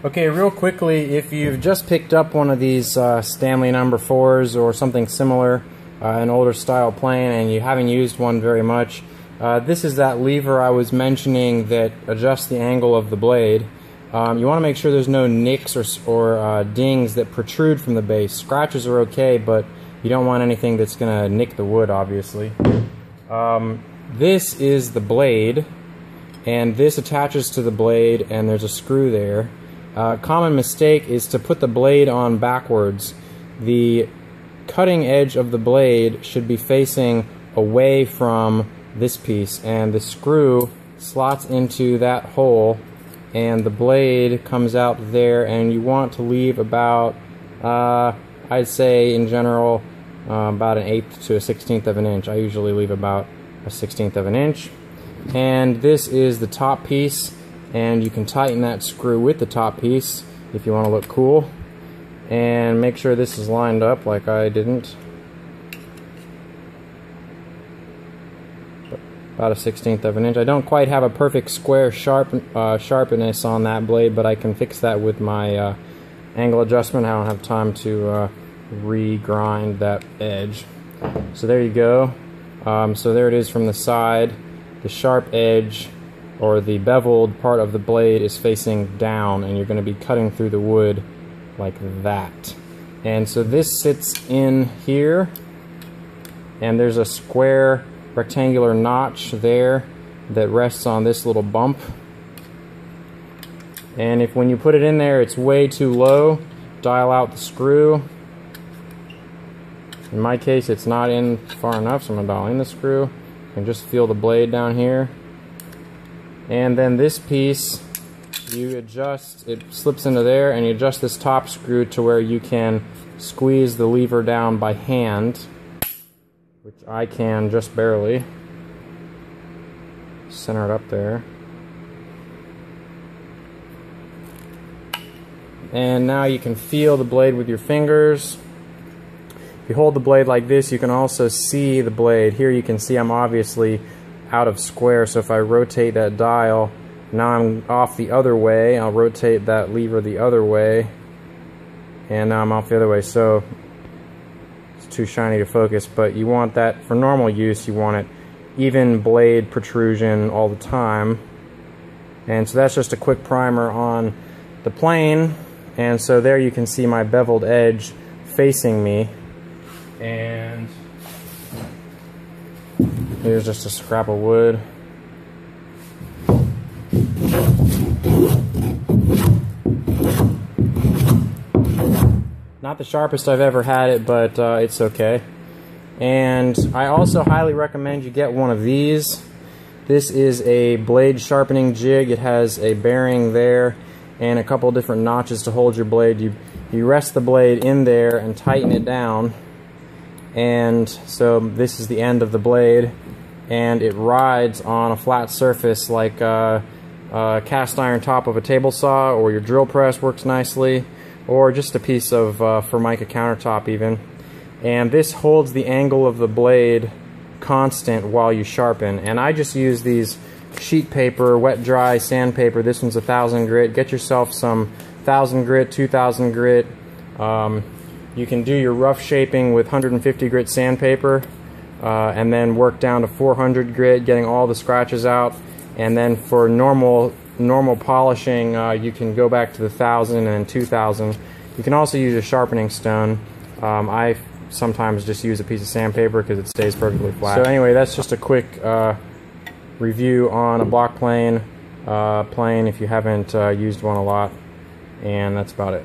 Okay, real quickly, if you've just picked up one of these Stanley No. 4s or something similar, an older style plane, and you haven't used one very much, this is that lever I was mentioning that adjusts the angle of the blade. You want to make sure there's no nicks or dings that protrude from the base. Scratches are okay, but you don't want anything that's going to nick the wood, obviously. This is the blade, and this attaches to the blade, and there's a screw there. Common mistake is to put the blade on backwards. The cutting edge of the blade should be facing away from this piece, and the screw slots into that hole, and the blade comes out there, and you want to leave about, I'd say in general, about an 1/8 to a 1/16 of an inch. I usually leave about a 1/16 of an inch. And this is the top piece, and you can tighten that screw with the top piece if you want to look cool. And make sure this is lined up like I didn't. About a 1/16 of an inch. I don't quite have a perfect square sharpness on that blade, but I can fix that with my angle adjustment. I don't have time to re-grind that edge. So there you go. So there it is from the side. The sharp edge, or the beveled part of the blade, is facing down, and you're going to be cutting through the wood like that. And so this sits in here, and there's a square rectangular notch there that rests on this little bump. And if when you put it in there it's way too low, dial out the screw. In my case it's not in far enough, so I'm going to dial in the screw. And just feel the blade down here. And then this piece, you adjust, it slips into there, and you adjust this top screw to where you can squeeze the lever down by hand, which I can just barely. Center it up there. And now you can feel the blade with your fingers. If you hold the blade like this, you can also see the blade. Here you can see I'm obviously out of square, so if I rotate that dial, now I'm off the other way. I'll rotate that lever the other way, and now I'm off the other way, so it's too shiny to focus. But you want that for normal use, you want it even blade protrusion all the time. And so that's just a quick primer on the plane. And so there you can see my beveled edge facing me. And here's just a scrap of wood. Not the sharpest I've ever had it, but it's okay. And I also highly recommend you get one of these. This is a blade sharpening jig. It has a bearing there and a couple different notches to hold your blade. You rest the blade in there and tighten it down. And so this is the end of the blade, and it rides on a flat surface like a cast iron top of a table saw, or your drill press works nicely, or just a piece of Formica countertop even. And this holds the angle of the blade constant while you sharpen. And I just use these sheet paper, wet dry sandpaper. This one's 1000 grit. Get yourself some 1000 grit, 2000 grit. You can do your rough shaping with 150 grit sandpaper, and then work down to 400 grit, getting all the scratches out. And then for normal polishing, you can go back to the 1000 and 2000. You can also use a sharpening stone. I sometimes just use a piece of sandpaper because it stays perfectly flat. So anyway, that's just a quick review on a block plane if you haven't used one a lot, and that's about it.